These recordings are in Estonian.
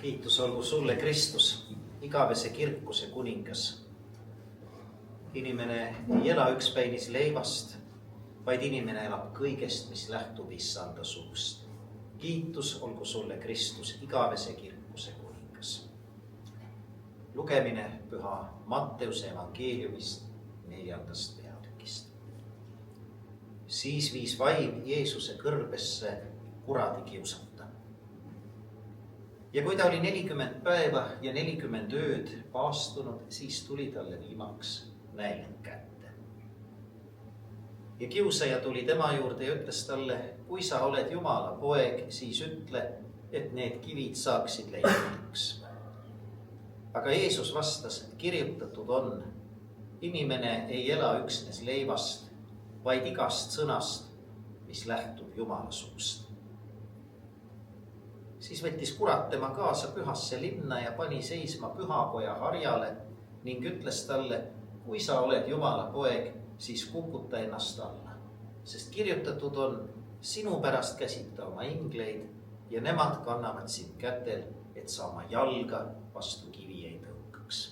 Kiitus olgu sulle, Kristus, igavese kirkuse kuningas. Inimene ei ela ükspäinis leivast, vaid inimene elab kõigest, mis lähtub issanda suust. Kiitus olgu sulle, Kristus, igavese kirkuse kuningas. Lugemine püha Matteuse evangeeliumist 4. peatükist. Siis viis vaim Jeesuse kõrbesse kuradi kiusata. Ja kui ta oli 40 päeva ja 40 ööd paastunud, siis tuli talle viimaks nälg kätte. Ja kiusaja tuli tema juurde ja ütles talle, kui sa oled Jumala poeg, siis ütle, et need kivid saaksid leibatuks. Aga Jeesus vastas, et kirjutatud on, inimene ei ela üksnes leivast, vaid igast sõnast, mis lähtub Jumala suust. Siis võttis kurat tema kaasa pühasse linna ja pani seisma pühapoja harjale ning ütles talle, kui sa oled Jumala poeg, siis kukuta ennast alla. Sest kirjutatud on, sinu pärast käsib ta oma ingleid ja nemad kannavad sind kätel, et sa oma jalga vastu kivi ei tõukaks.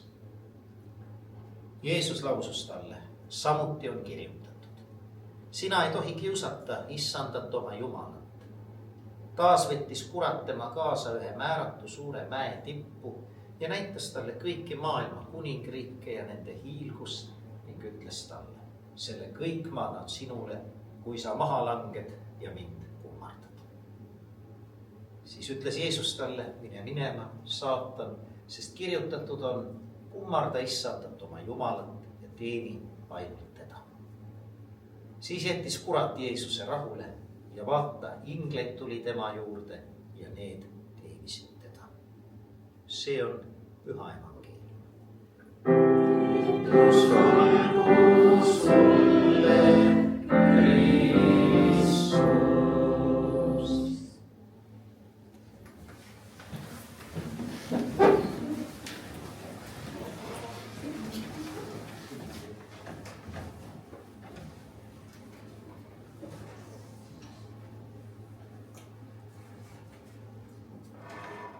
Jeesus lausus talle, samuti on kirjutatud. Sina ei tohi kiusata issandat oma Jumalat. Taas võttis kurat tema kaasa ühe määratu suure mäe tippu ja näitas talle kõiki maailma kuningriike ja nende hiilgust ning ütles talle, selle kõik ma annan sinule, kui sa maha langed ja mind kummardad. Siis ütles Jeesus talle, mine minema, saatan, sest kirjutatud on, kummarda issandat oma Jumalat ja teeni ainult teda. Siis jättis kurat Jeesuse rahule ja vaata, ingleid tuli tema juurde ja need teenisid teda. See on püha evangeelium. Kiitus olgu sulle, Kristus.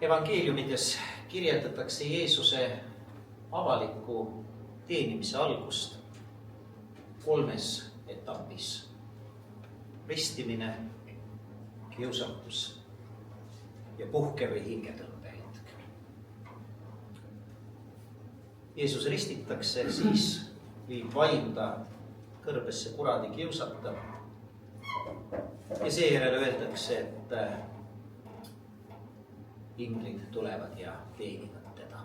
Evangeeliumides kirjeldatakse Jeesuse avaliku teenimise algust 3 etapis. Ristimine, kiusatus ja puhke- või hingetõmbehetk. Jeesus ristitakse, siis viib vaim ta kõrbesse kuradi kiusata ja seejärel öeldakse, et inglid tulevad ja teenivad teda.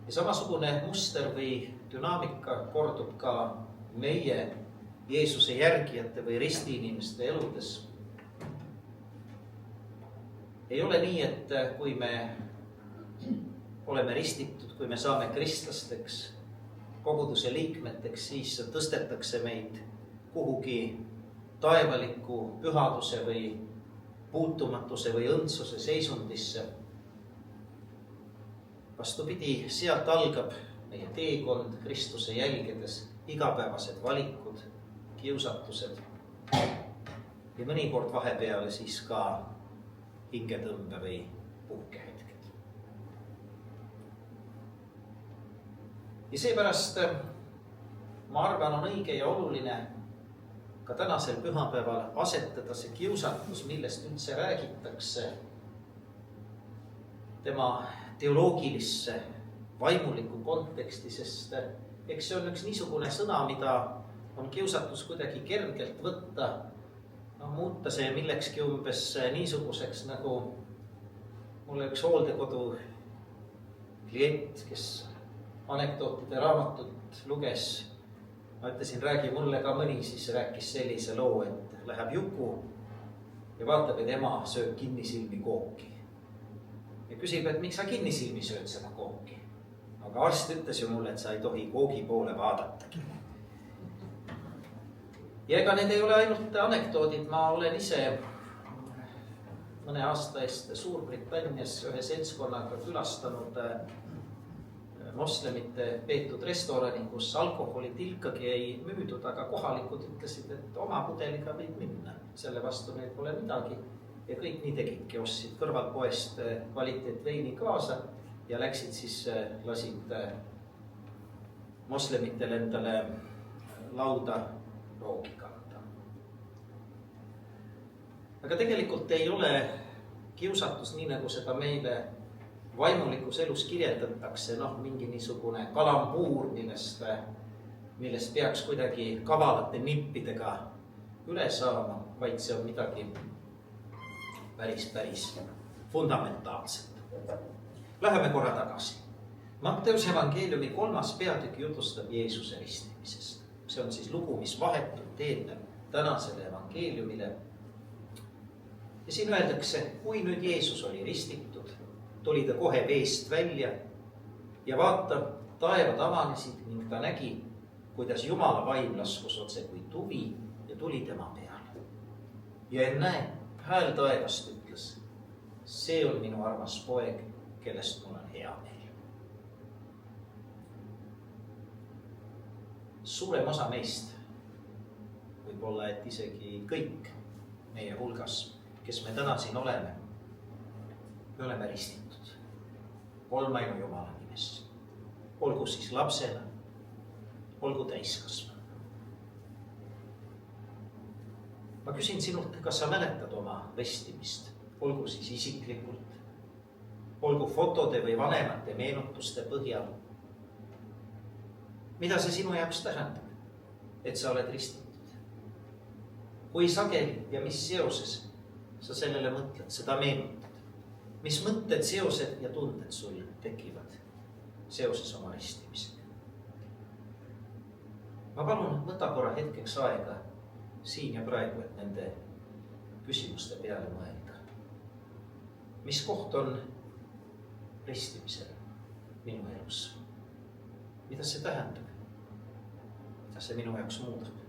Ja samasugune muster või dünaamika kordub ka meie Jeesuse järgijate või ristiinimeste eludes. Ei ole nii, et kui me oleme ristitud, kui me saame kristlasteks, koguduse liikmeteks, siis tõstetakse meid kuhugi taevaliku pühaduse või puutumatuse või õndsuse seisundisse. Vastupidi, sealt algab meie teekond Kristuse jälgedes, igapäevased valikud, kiusatused ja mõnikord vahepeale siis ka hingetõmbe või puhkehetked. Ja seepärast ma arvan, on õige ja oluline ka tänasel pühapäeval asetada see kiusatus, millest üldse räägitakse, tema teoloogilisse, vaimulikku konteksti, sest eks see on üks niisugune sõna, mida on kiusatus kuidagi kergelt võtta, muuta see millekski umbes niisuguseks, nagu mulle üks hooldekodu klient, kes anekdootide raamatut luges, ma ütlesin, räägi mulle ka mõni, siis rääkis sellise loo, et läheb Juku ja vaatab, et ema sööb kinnisilmi kooki. Ja küsib, et miks sa kinnisilmi sööd seda kooki? Aga arst ütles ju mulle, et sa ei tohi koogi poole vaadatagi. Ja ega need ei ole ainult anekdoodid, ma olen ise mõne aasta eest Suurbritannias ühe seltskonnaga külastanud moslemite peetud restorani, kus alkoholi tilkagi ei müüdud, aga kohalikud ütlesid, et oma pudeliga võib minna. Selle vastu meil pole midagi. Ja kõik nii tegidki, ostsid kõrvalpoest kvaliteetveini kaasa ja läksid siis, lasid moslemitele endale lauda roogi kanda. Aga tegelikult ei ole kiusatus nii, nagu seda meile vaimulikus elus kirjeldatakse, mingi niisugune kalambuur, millest peaks kuidagi kavalate nippidega üle saama, vaid see on midagi päris fundamentaalset. Läheme korra tagasi. Matteuse evangeeliumi 3. peatükk jutustab Jeesuse ristimisest. See on siis lugu, mis vahetult eelneb tänasele evangeeliumile. Ja siin öeldakse, kui nüüd Jeesus oli ristitud, tuli ta kohe veest välja ja vaata, taevad avanesid ning ta nägi, kuidas Jumala vaim laskus otse kui tuvi ja tuli tema peale. Ja ennäe, hääl taevast ütles, see on minu armas poeg, kellest mul on hea meel. Suurem osa meist, võib-olla et isegi kõik meie hulgas, kes me täna siin oleme, me oleme ristitud kolmainu Jumala nimes. Olgu siis lapsena, olgu täiskasvana. Ma küsin sinult, kas sa mäletad oma ristimist, olgu siis isiklikult, olgu fotode või vanemate meenutuste põhjal. Mida see sinu jaoks tähendab, et sa oled ristitud? Kui sageli ja mis seoses sa sellele mõtled, seda meenutad? Mis mõtted, seosed ja tunded sul tekivad seoses oma ristimisega? Ma palun, võta korra hetkeks aega siin ja praegu, et nende küsimuste peale mõelda. Mis koht on ristimisel minu elus? Mida see tähendab? Mida see minu jaoks muudab?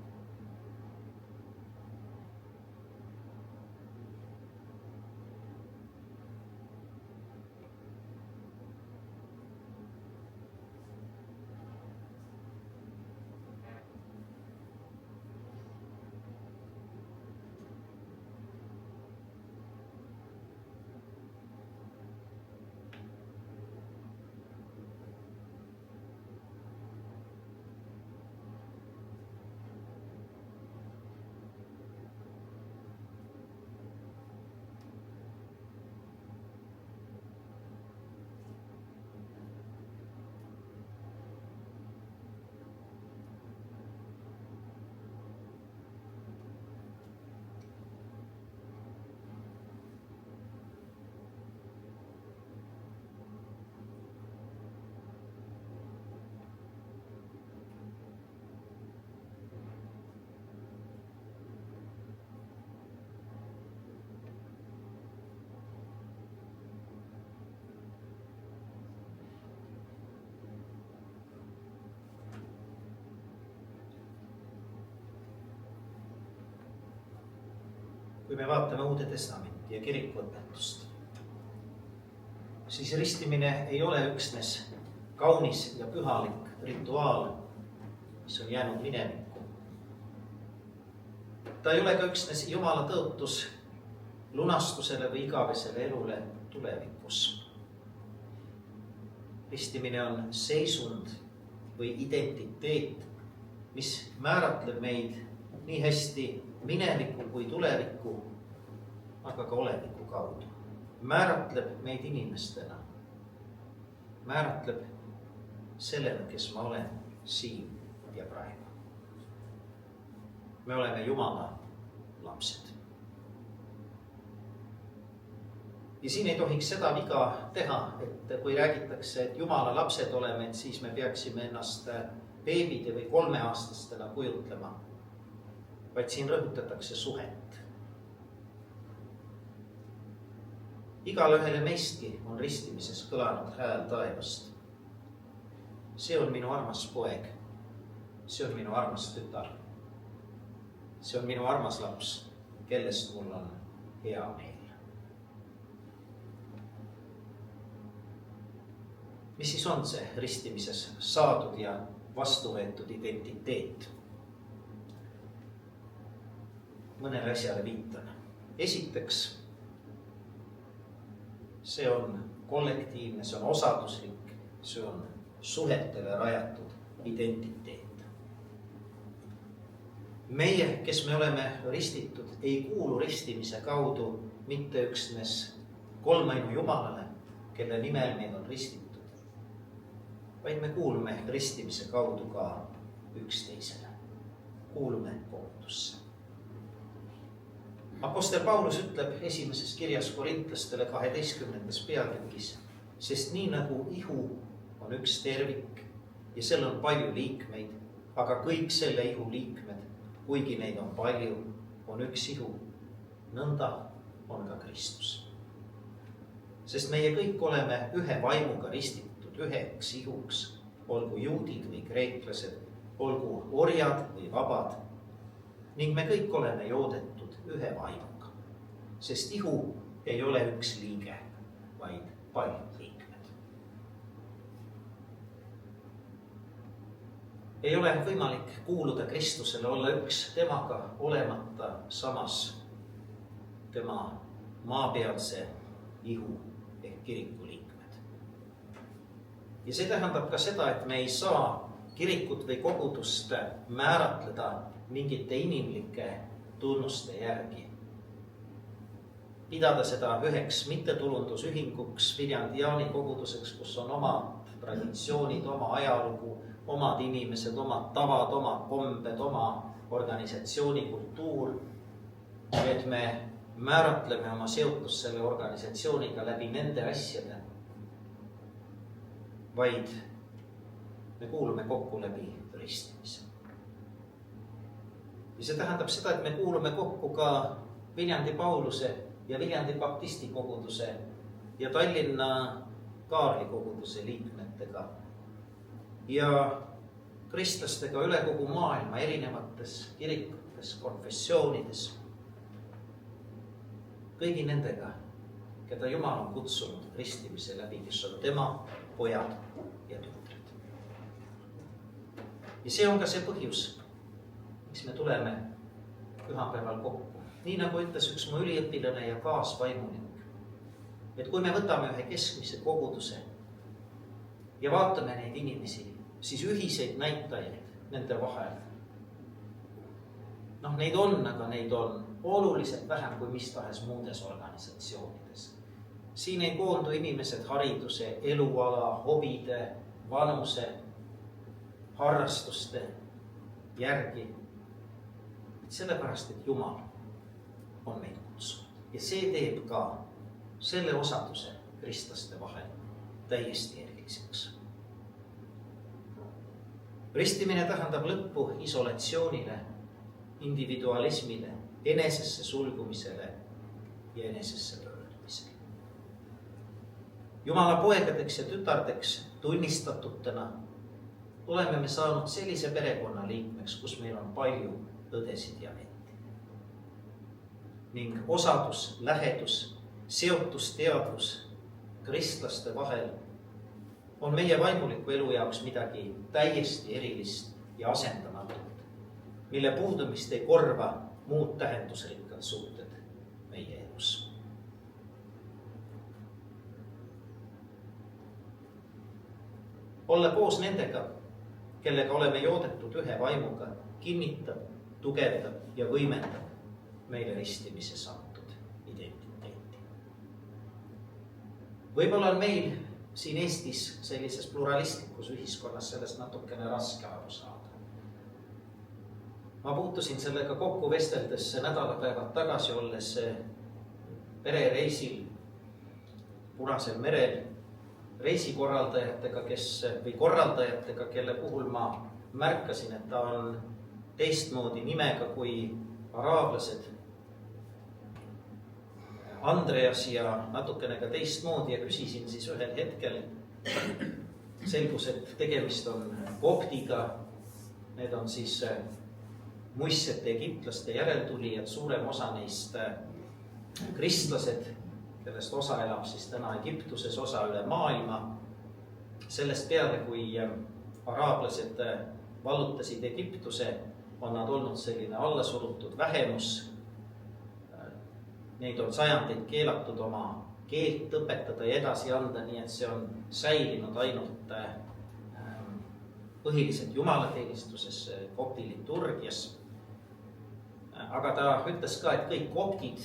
Kui me vaatame Uude Testamenti ja kirikuõpetust, siis ristimine ei ole üksnes kaunis ja pühalik rituaal, mis on jäänud minevikku. Ta ei ole ka üksnes Jumala tõotus lunastusele või igavesele elule tulevikus. Ristimine on seisund või identiteet, mis määratleb meid nii hästi mineviku kui tuleviku, aga ka oleviku kaudu. Määratleb meid inimestena. Määratleb sellena, kes ma olen siin ja praegu. Me oleme Jumala lapsed. Ja siin ei tohiks seda viga teha, et kui räägitakse, et Jumala lapsed oleme, et siis me peaksime ennast beebide või 3-aastastena kujutlema. Vaid siin rõhutatakse suhet. Igale ühele meistki on ristimises kõlanud hääl taevast. See on minu armas poeg. See on minu armas tütar. See on minu armas laps, kellest mul on hea meel. Mis siis on see ristimises saadud ja vastuvõetud identiteet? Mõnele asjale viitan. Esiteks see on kollektiivne, see on osaduslik, see on suhetele rajatud identiteet. Meie, kes me oleme ristitud, ei kuulu ristimise kaudu mitte üksnes kolmainu Jumalale, kelle nimel meid on ristitud, vaid me kuulume ristimise kaudu ka üksteisele. Kuulume kogudusse. Apostel Paulus ütleb esimeses kirjas korintlastele 12. peatükis, sest nii nagu ihu on üks tervik ja seal on palju liikmeid, aga kõik selle ihu liikmed, kuigi neid on palju, on üks ihu, nõnda on ka Kristus. Sest meie kõik oleme ühe vaimuga ristitud üheks ihuks, olgu juudid või kreeklased, olgu orjad või vabad, ning me kõik oleme joodetud ühe vaimuga, sest ihu ei ole üks liige, vaid paljud liikmed. Ei ole võimalik kuuluda Kristusele, olla üks temaga olemata samas tema maapealse ihu ehk kiriku liikmed. Ja see tähendab ka seda, et me ei saa kirikut või kogudust määratleda mingite inimlike tunnuste järgi. Pidada seda üheks mittetulundusühinguks, Viljandi-Jaani koguduseks, kus on omad traditsioonid, oma ajalugu, omad inimesed, omad tavad, omad kombed, oma organisatsiooni kultuur, et me määratleme oma seotust selle organisatsiooniga läbi nende asjade, vaid me kuulume kokku läbi ristimise. Ja see tähendab seda, et me kuulume kokku ka Viljandi Pauluse ja Viljandi Baptisti koguduse ja Tallinna Kaarli koguduse liikmetega ja kristlastega üle kogu maailma erinevates kirikutes, konfessioonides. Kõigi nendega, keda Jumal on kutsunud ristimise läbi, kes on tema pojad ja tütred. Ja see on ka see põhjus, miks me tuleme pühapäeval kokku. Nii nagu ütles üks mu üliõpilane ja kaasvaimulik, et kui me võtame ühe keskmise koguduse ja vaatame neid inimesi, siis ühiseid näitajaid nende vahel. Neid on, aga neid on oluliselt vähem kui mis tahes muudes organisatsioonides. Siin ei koondu inimesed hariduse, eluala, hobide, vanuse, harrastuste järgi. Sellepärast, et Jumal on meid kutsunud. Ja see teeb ka selle osaduse kristlaste vahel täiesti eriliseks. Ristimine tähendab lõppu isolatsioonile, individualismile, enesesse sulgumisele ja enesesse pöördumisele. Jumala poegadeks ja tütardeks tunnistatutena oleme me saanud sellise perekonna liikmeks, kus meil on palju õdesid ja vendi. Ning osadus, lähedus, seotus, teadvus kristlaste vahel on meie vaimuliku elu jaoks midagi täiesti erilist ja asendamatut, mille puudumist ei korva muud tähendusrikkad suhted meie elus. Olla koos nendega, kellega oleme joodetud ühe vaimuga, kinnitab, tugevdab ja võimendab meile ristimises antud identiteeti. Võib-olla on meil siin Eestis sellises pluralistlikus ühiskonnas sellest natukene raske aru saada. Ma puutusin sellega kokku vesteldes nädalapäevad tagasi, olles perereisil Punasel merel reisikorraldajatega, korraldajatega, kelle puhul ma märkasin, et ta on teistmoodi nimega kui araablased. Andreas ja natukene ka teistmoodi ja küsisin siis ühel hetkel, selgus, et tegemist on koptiga. Need on siis muistsete egiptlaste järeltulijad, suurem osa neist kristlased, kellest osa elab siis täna Egiptuses, osa üle maailma. Sellest peale, kui araablased vallutasid Egiptuse, on nad olnud selline allasurutud vähemus. Neid on sajandeid keelatud oma keelt õpetada ja edasi anda, nii et see on säilinud ainult põhiliselt jumalateenistuses, kopti liturgias. Aga ta ütles ka, et kõik koptid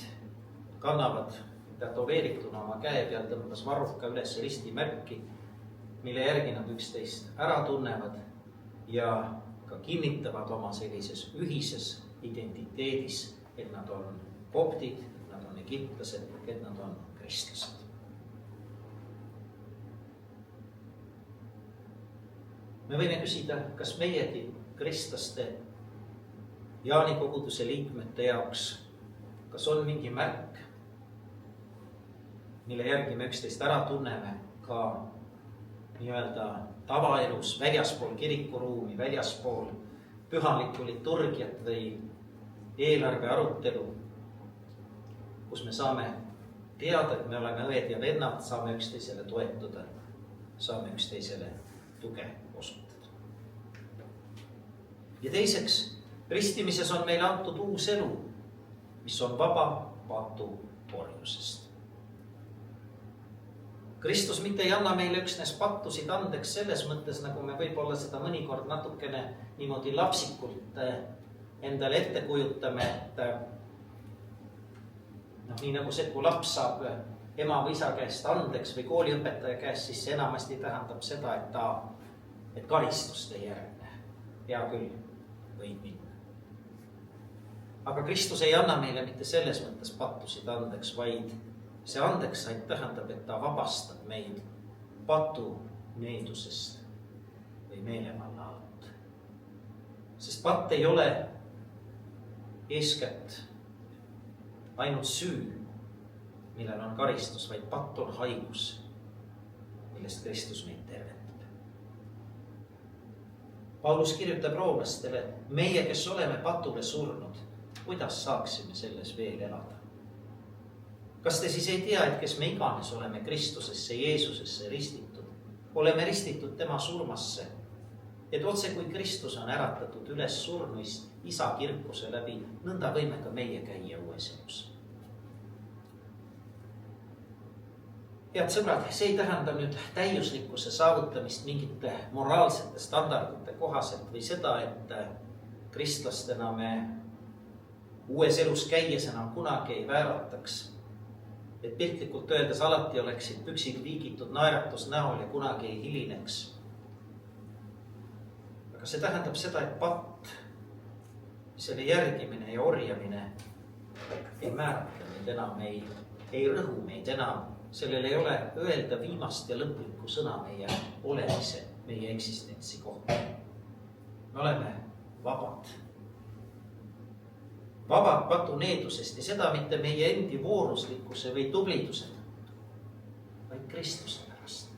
kannavad tätoveerituna oma käe peal, tõmbas varruka üles ristimärki, mille järgi nad üksteist ära tunnevad ja ka kinnitavad oma sellises ühises identiteedis, et nad on koptid, et nad on egiptlased, et nad on kristlased. Me võime küsida, kas meiegi kristlaste Jaani koguduse liikmete jaoks, kas on mingi märk, mille järgi me üksteist ära tunneme ka nii-öelda tavaelus, väljaspool kirikuruumi, väljaspool pühalikku liturgiat või eelarve arutelu, kus me saame teada, et me oleme õed ja vennad, saame üksteisele toetuda, saame üksteisele tuge osutada. Ja teiseks, ristimises on meile antud uus elu, mis on vaba patu orjusest. Kristus mitte ei anna meile üksnes pattusid andeks selles mõttes, nagu me võib-olla seda mõnikord natukene niimoodi lapsikult endale ette kujutame, et nii nagu see, kui laps saab ema või isa käest andeks või kooliõpetaja käest, siis see enamasti tähendab seda, et karistust ei järgne. Hea küll, võib minna. Aga Kristus ei anna meile mitte selles mõttes pattusid andeks, vaid see andeks tähendab, et ta vabastab meid patu needusest või meelevalla alt. Sest patt ei ole eeskätt ainult süü, millel on karistus, vaid patt on haigus, millest Kristus meid tervetab. Paulus kirjutab roomlastele, meie, kes oleme patule surnud, kuidas saaksime selles veel elada? Kas te siis ei tea, et kes me iganes oleme Kristusesse, Jeesusesse ristitud, oleme ristitud tema surmasse, et otse kui Kristus on äratatud üles surnuist isa kirkuse läbi, nõnda võime ka meie käia uues elus. Head sõbrad, see ei tähenda nüüd täiuslikkuse saavutamist mingite moraalsete standardite kohaselt või seda, et kristlastena me uues elus käies enam kunagi ei väärataks. Et piltlikult öeldes alati oleksid püksid viigitud naeratus näol ja kunagi ei hilineks. Aga see tähendab seda, et patt, selle järgimine ja orjamine ei määrata meid enam, ei rõhu meid enam. Sellel ei ole öelda viimast ja lõplikku sõna meie olemise, meie eksistentsi kohta. Me oleme vabad. Vabad patu needusest ja seda mitte meie endi vooruslikkuse või tubliduse, vaid Kristuse pärast.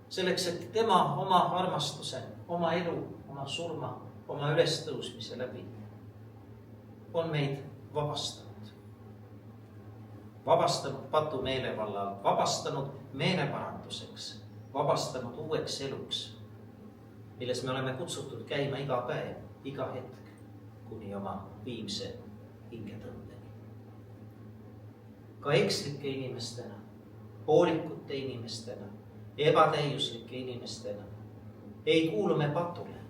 Selleks, et tema oma armastuse, oma elu, oma surma, oma ülestõusmise läbi on meid vabastanud. Vabastanud patu meelevallalt, vabastanud meeleparanduseks, vabastanud uueks eluks, milles me oleme kutsutud käima iga päev, iga hetk, kuni oma viimse hingetõndeni. Ka ekslike inimestena, poolikute inimestena, ebatäiuslike inimestena ei kuulu me patule,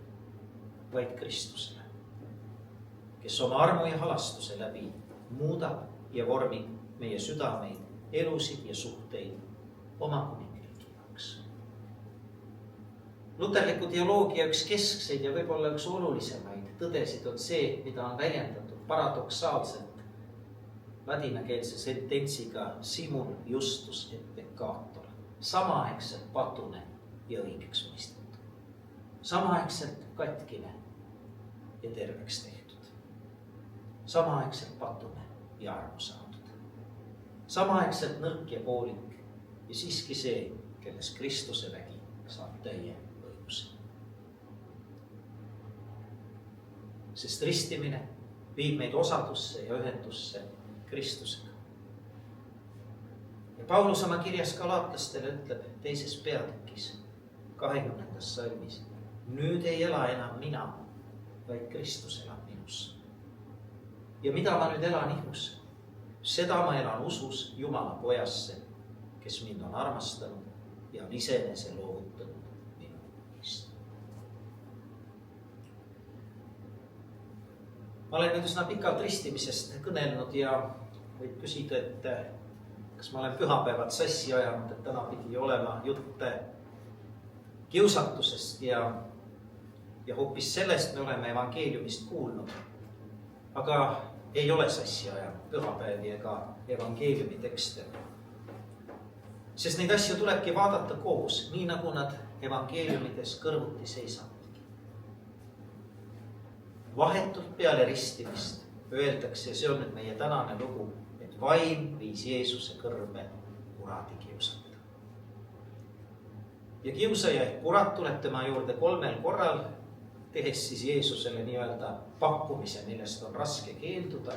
vaid Kristusele, kes oma armu ja halastuse läbi muudab ja vormib meie südameid, elusid ja suhteid oma kuningliigi jaoks. Luterliku teoloogia üks keskseid ja võib-olla üks olulisemaid tõdesid on see, mida on väljendatud paradoksaalselt ladinakeelse sententsiga simul justus et peccator, samaaegselt patune ja õigeks mõistetud, samaaegselt katkine ja terveks tehtud, samaaegselt patune ja armu saadud, samaaegselt nõrk ja poolik ja siiski see, kelles Kristuse vägi saab täie õiguse. Sest ristimine viib meid osadusse ja ühendusse Kristusega. Ja Paulus oma kirjas galaatlastele ütleb teises peatükis, 20. salmis, nüüd ei ela enam mina, vaid Kristus elab minus. Ja mida ma nüüd elan ihus? Seda ma elan usus Jumala pojasse, kes mind on armastanud ja on iseenese loovutanud minu eest. Ma olen nüüd üsna pikalt ristimisest kõnelnud ja võib küsida, et kas ma olen pühapäevad sassi ajanud, et täna pidi olema jutte kiusatusest ja hoopis sellest me oleme evangeeliumist kuulnud. Aga ei ole sassi ajanud pühapäevi ega evangeeliumi tekste. Sest neid asju tulebki vaadata koos, nii nagu nad evangeeliumides kõrvuti seisavad. Vahetult peale ristimist öeldakse, ja see on nüüd meie tänane lugu, et vaim viis Jeesuse kõrve kuradi kiusata. Ja kiusaja ehk kurat tuleb tema juurde 3 korral, tehes siis Jeesusele nii-öelda pakkumise, millest on raske keelduda.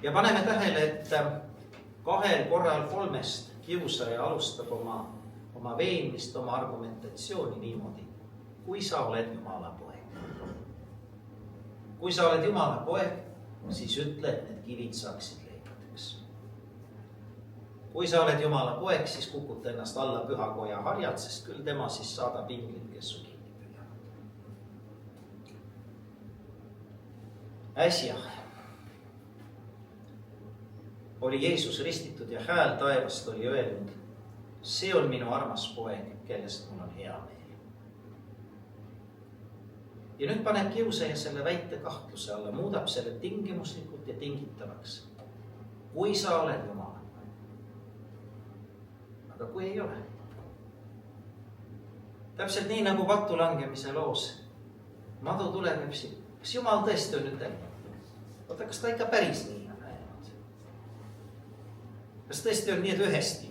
Ja paneme tähele, et 2 korral 3 kiusaja alustab oma veenmist, oma argumentatsiooni niimoodi. Kui sa oled Jumala poeg. Kui sa oled Jumala poeg, siis ütle, et need kivid saaksid leibadeks. Kui sa oled Jumala poeg, siis kukuta ennast alla pühakoja harjad, sest küll tema siis saadab inglid, kes su kinni püüavad. Äsja oli Jeesus ristitud ja hääl taevast oli öelnud, see on minu armas poeg, kellest mul on hea meel. Ja nüüd paneb kiusaja selle väite kahtluse alla, muudab selle tingimuslikult ja tingitavaks. Kui sa oled Jumala poeg. Aga kui ei ole. Täpselt nii nagu vattu langemise loos. Madu tuleb ja püsib. Kas Jumal tõesti on ütelnud? Oota, kas ta ikka päris nii on näinud? Kas tõesti on nii, et ühesti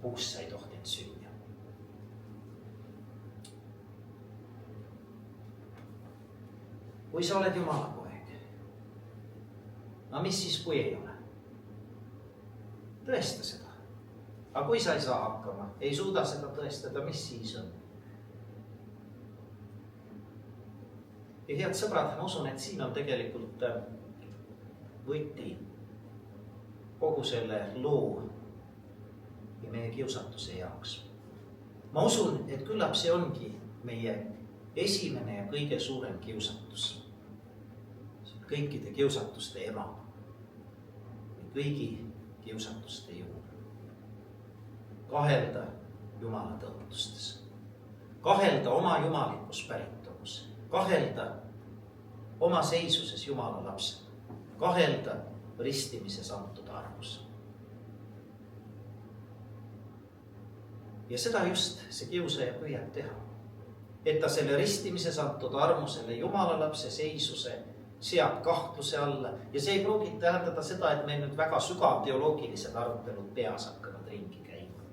puust sa ei tohtinud süüa? Kui sa oled Jumala poeg, no mis siis, kui ei ole? Tõesta seda. Aga kui sa ei saa hakkama, ei suuda seda tõestada, mis siis on? Ja head sõbrad, ma usun, et siin on tegelikult võti kogu selle loo ja meie kiusatuse jaoks. Ma usun, et küllap see ongi meie esimene ja kõige suurem kiusatus. Kõikide kiusatuste ema. Kõigi kiusatuste juur. Kahelda Jumala tõotustes. Kahelda oma jumalikus päritolus. Kahelda oma seisuses Jumala lapsena. Kahelda ristimises antud armus. Ja seda just see kiusaja püüab teha. Et ta selle ristimises antud armusele Jumala lapse seisuse seab kahtluse alla. Ja see ei pruugi tähendada seda, et meil nüüd väga sügav teoloogilised arutelud peas hakkavad ringi käima.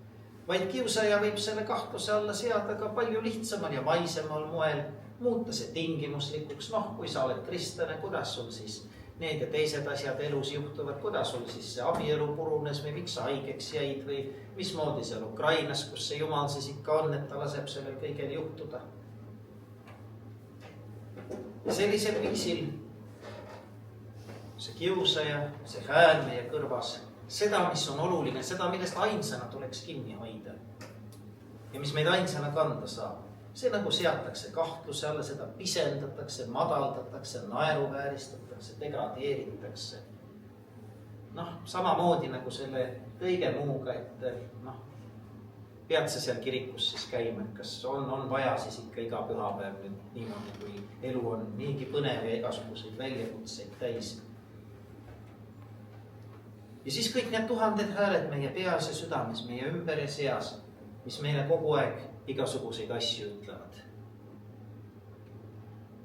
Vaid kiusaja võib selle kahtluse alla seada ka palju lihtsamal ja vaisemal moel. Muuta see tingimuslikuks, kui sa oled kristlane, kuidas sul siis need ja teised asjad elus juhtuvad, kuidas sul siis see abielu purunes või miks sa haigeks jäid või mismoodi seal Ukrainas, kus see Jumal siis ikka on, et ta laseb sellel kõigel juhtuda. Ja sellisel viisil see kiusaja, see hääl meie kõrvas, seda, mis on oluline, seda, millest ainsana tuleks kinni hoida ja mis meid ainsana kanda saab. See nagu seatakse kahtluse alla, seda pisendatakse, madaldatakse, naeruvääristatakse, degradeeritakse. Samamoodi nagu selle kõige muuga, et pead sa seal kirikus siis käima, et kas on vaja siis ikka iga pühapäev nüüd niimoodi, kui elu on niigi põnev ja igasuguseid väljakutseid täis. Ja siis kõik need tuhanded hääled meie peas ja südames, meie ümber ja seas, mis meile kogu aeg igasuguseid asju ütlevad.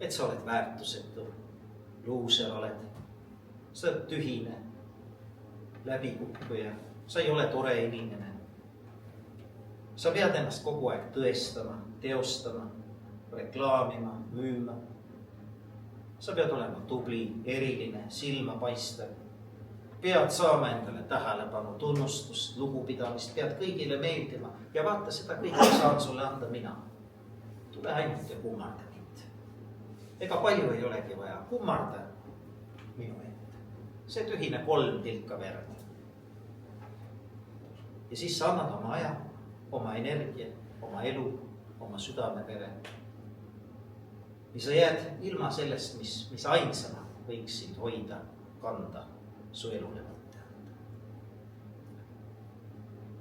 Et sa oled väärtusetu, luuser oled, sa oled tühine, läbikukkuja, sa ei ole tore inimene. Sa pead ennast kogu aeg tõestama, teostama, reklaamima, müüma. Sa pead olema tubli, eriline, silma paistev. Pead saama endale tähelepanu, tunnustust, lugupidamist, pead kõigile meeldima ja vaata seda kõike saan sulle anda mina. Tule ainult ja kummarda mind. Ega palju ei olegi vaja, kummarda minu ette. see tühine 3 tilka verd. Ja siis sa annad oma aja, oma energia, oma elu, oma südamevere. Ja sa jääd ilma sellest, mis ainsana võiks sind hoida, kanda, su elule mõtte anda.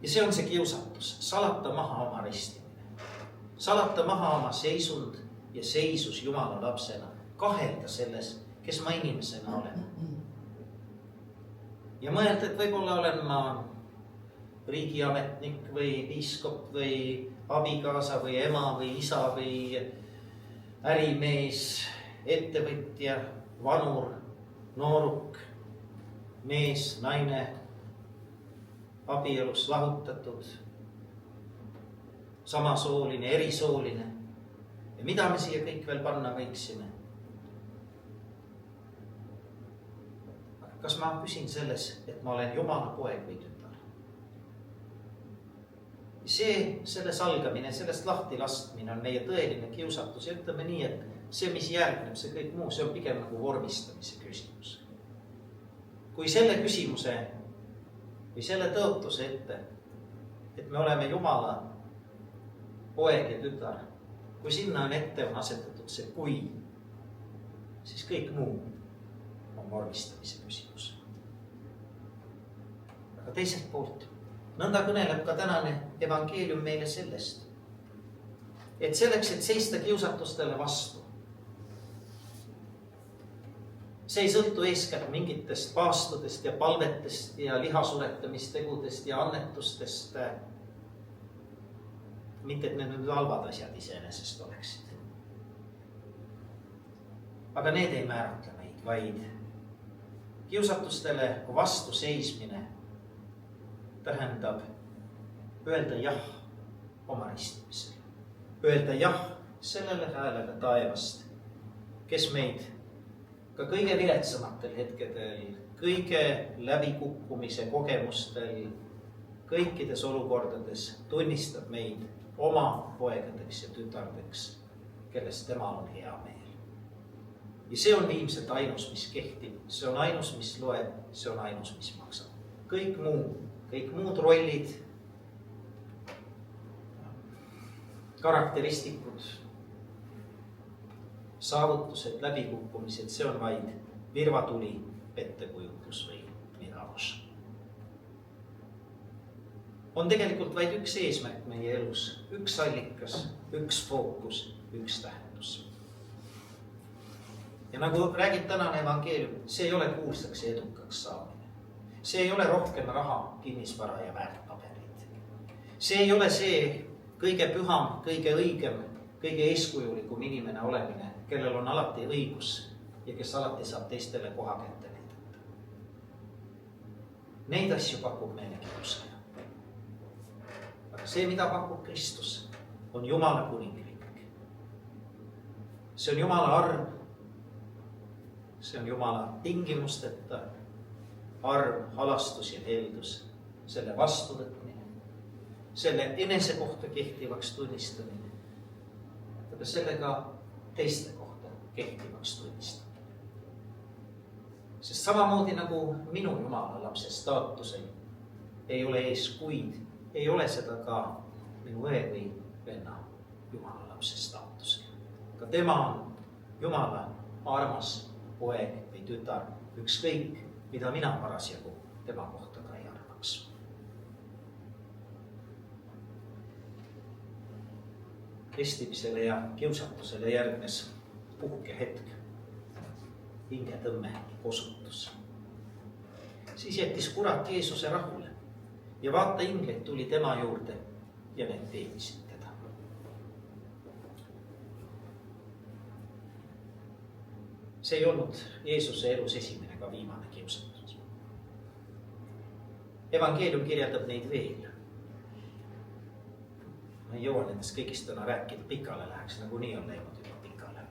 Ja see on see kiusatus, salata maha oma ristimine. Salata maha oma seisund ja seisus Jumala lapsena. Kahelda selles, kes ma inimesena olen. Ja mõelda, et võib-olla olen ma riigiametnik või piiskop või abikaasa või ema või isa või ärimees, ettevõtja, vanur, nooruk, mees, naine, abielus lahutatud, samasooline, erisooline. Ja mida me siia kõik veel panna võiksime? Kas ma püsin selles, et ma olen Jumala poeg või tütar? Selle salgamine, sellest lahti laskmine on meie tõeline kiusatus. Ja ütleme nii, et see, mis järgneb, see kõik muu, see on pigem nagu vormistamise küsimus. Kui selle küsimuse või selle tõotuse ette, et me oleme Jumala poeg ja tütar, kui sinna on ette on asetatud see kui, siis kõik muu on vormistamise küsimus. Aga teiselt poolt, nõnda kõneleb ka tänane evangeelium meile sellest, et selleks, et seista kiusatustele vastu, see ei sõltu eeskätt mingitest paastudest ja palvetest ja lihasuretamistegudest ja annetustest. Mitte, et need nüüd halvad asjad iseenesest oleksid. Aga need ei määratle meid, vaid kiusatustele vastu seismine tähendab öelda jah oma ristimisele. Öelda jah sellele häälele taevast, kes meid ka kõige viletsamatel hetkedel, kõige läbikukkumise kogemustel, kõikides olukordades tunnistab meid oma poegadeks ja tütardeks, kellest temal on hea meel. Ja see on viimselt ainus, mis kehtib, see on ainus, mis loeb, see on ainus, mis maksab. Kõik muud rollid, karakteristikud, saavutused, läbikukkumised, see on vaid virvatuli, pettekujutlus või mirage. On tegelikult vaid üks eesmärk meie elus, üks allikas, üks fookus, üks tähendus. Ja nagu räägib tänane evangeelium, see ei ole kuulsaks ja edukaks saamine. See ei ole rohkem raha, kinnisvara ja väärtpaberid. See ei ole see kõige püham, kõige õigem, kõige eeskujulikum inimene olemine, kellel on alati õigus ja kes alati saab teistele koha kätte näidata. Neid asju pakub meile kiusaja. Aga see, mida pakub Kristus, on Jumala kuningriik. See on Jumala arm. See on Jumala tingimusteta arm, halastus ja heldus, selle vastuvõtmine, selle enese kohta kehtivaks tunnistamine, aga sellega teiste kohta kehtivaks tunnistamine. Sest samamoodi nagu minu Jumala lapse staatusel ei ole ees kuid, ei ole seda ka minu õe või venna Jumala lapse staatusel. Ka tema on Jumala armas poeg või tütar, ükskõik, mida mina parasjagu tema kohta ka ei arvaks. Ristimisele ja kiusatusele järgnes puhkehetk, hingetõmme osutus. Siis jättis kurat Jeesuse rahule ja vaata, ingleid tuli tema juurde ja need teenisid teda. See ei olnud Jeesuse elus esimene ka viimane kiusatus. Evangeelium kirjeldab neid veel. Ma ei jõua nendest kõigist täna rääkida, pikale läheks, nagu nii on läinud juba pikale.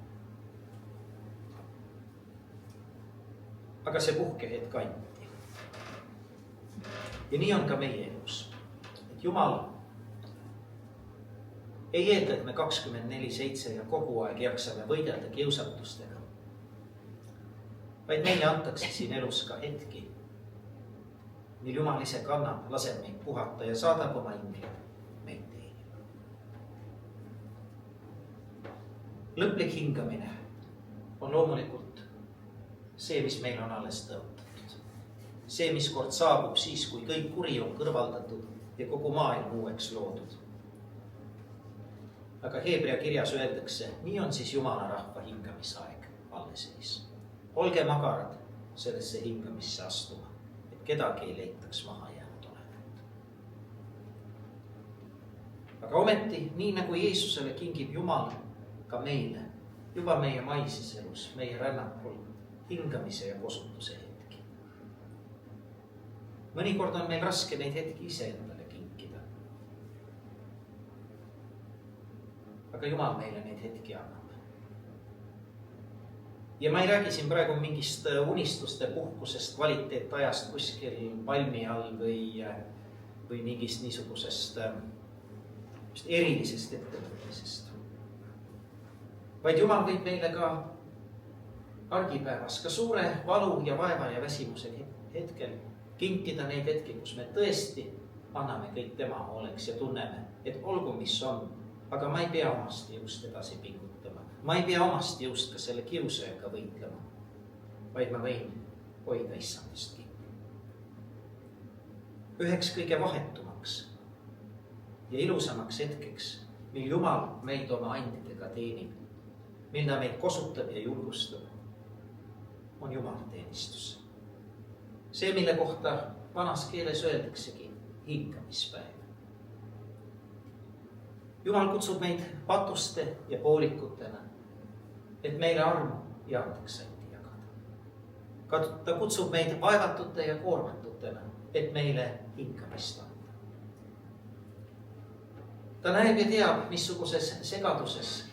Aga see puhkehetk anti. Ja nii on ka meie elus. Et Jumal ei eelda, et me 24/7 ja kogu aeg jaksame võidelda kiusatustega. vaid meile antakse siin elus ka hetki, mil Jumal ise kannab, laseb meid puhata ja saadab oma ingleid meid teenima. Lõplik hingamine on loomulikult see, mis meil on alles tõotatud. See, mis kord saabub siis, kui kõik kuri on kõrvaldatud ja kogu maailm uueks loodud. Aga Hebrea kirjas öeldakse, nii on siis Jumala rahva hingamisaeg alles ees. Olge magarad sellesse hingamisse astuma, et kedagi ei leitaks maha jäänud olevat. Aga ometi, nii nagu Jeesusele kingib Jumal ka meile, juba meie maises elus, meie rännakul hingamise ja kosutuse hetki. Mõnikord on meil raske neid hetki ise endale kinkida. Aga Jumal meile neid hetki annab. Ja ma ei räägi siin praegu mingist unistuste puhkusest, kvaliteetajast kuskil palmi all või mingist niisugusest erilisest ettevõtmisest. Vaid Jumal võib meile ka argipäevas, ka suure valu ja vaeva ja väsimuse hetkel kinkida neid hetki, kus me tõesti anname kõik tema hooleks ja tunneme, et olgu mis on, aga ma ei pea omast jõust edasi pingutama. Ma ei pea omast jõust ka selle kiusajaga võitlema, vaid ma võin hoida issandast kinni. Üheks kõige vahetumaks ja ilusamaks hetkeks, mil Jumal meid oma andidega teenib, mil ta meid kosutab ja julgustab, on jumalateenistus. See, mille kohta vanas keeles öeldaksegi hingamispäev. Jumal kutsub meid patuste ja poolikutena, et meile armu ja andeksandi jagada. Ta kutsub meid vaevatute ja koormatutena, et meile hingamist anda. Ta näeb ja teab, missuguses segaduses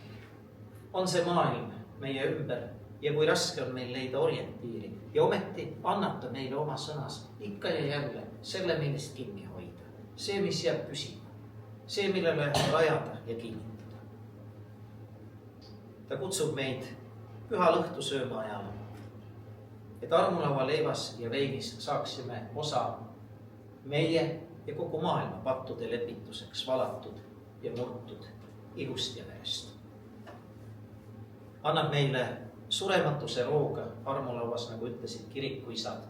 on see maailm meie ümber ja kui raske on meil leida orientiiri. Ja ometi annab ta meile oma sõnas ikka ja jälle selle, millest kinni hoida. See, mis jääb püsima. See, millele rajada ja kinnitada. Ta kutsub meid püha lõhtu sööma ajal, et armulaua leivas ja veinis saaksime osa meie ja kogu maailma pattude lepituseks valatud ja murtud ihust ja verest. Annab meile surematuse rooga armulauas, nagu ütlesid kirikuisad,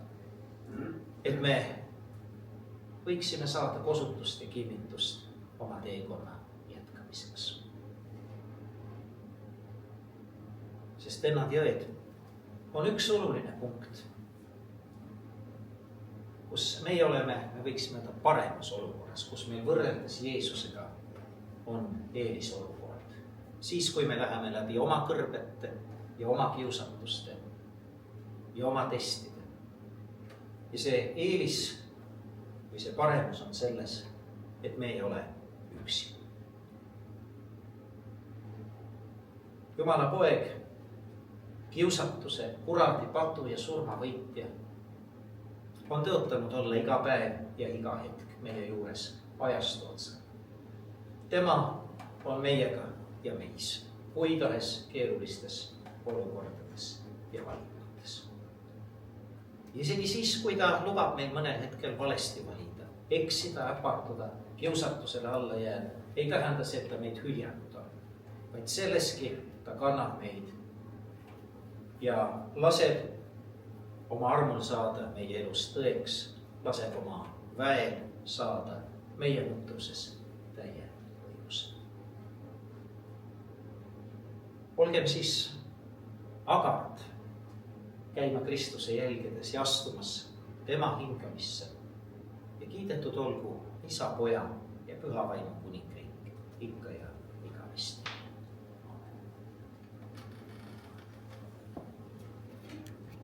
et me võiksime saada kosutust ja kinnitust oma teekonna jätkamiseks. Sest vennad ja õed on üks oluline punkt, kus meie oleme, me võiksime öelda paremas olukorras, kus meil võrreldes Jeesusega on eelisolukord. Siis, kui me läheme läbi oma kõrbete ja oma kiusatuste ja oma testide. Ja see eelis või see paremus on selles, et me ei ole üksi. Jumala poeg, kiusatuse, kuradi, patu ja surma võitja on tõotanud olla iga päev ja iga hetk meie juures ajastu otsa. Tema on meiega ja meis, kuidahes keerulistes olukordades ja valikutes. Isegi siis, kui ta lubab meil mõnel hetkel valesti valida, eksida, äparduda, kiusatusele alla jääda, ei tähenda see, et ta meid hüljanud on, vaid selleski ta kannab meid ja laseb oma armul saada meie elus tõeks, laseb oma väel saada meie mõtruses täie õiguse. Olgem siis agarad käima Kristuse jälgedes ja astumas tema hingamisse ja kiidetud olgu Isa, Poja ja Püha Vaimu kuningriik ikka ja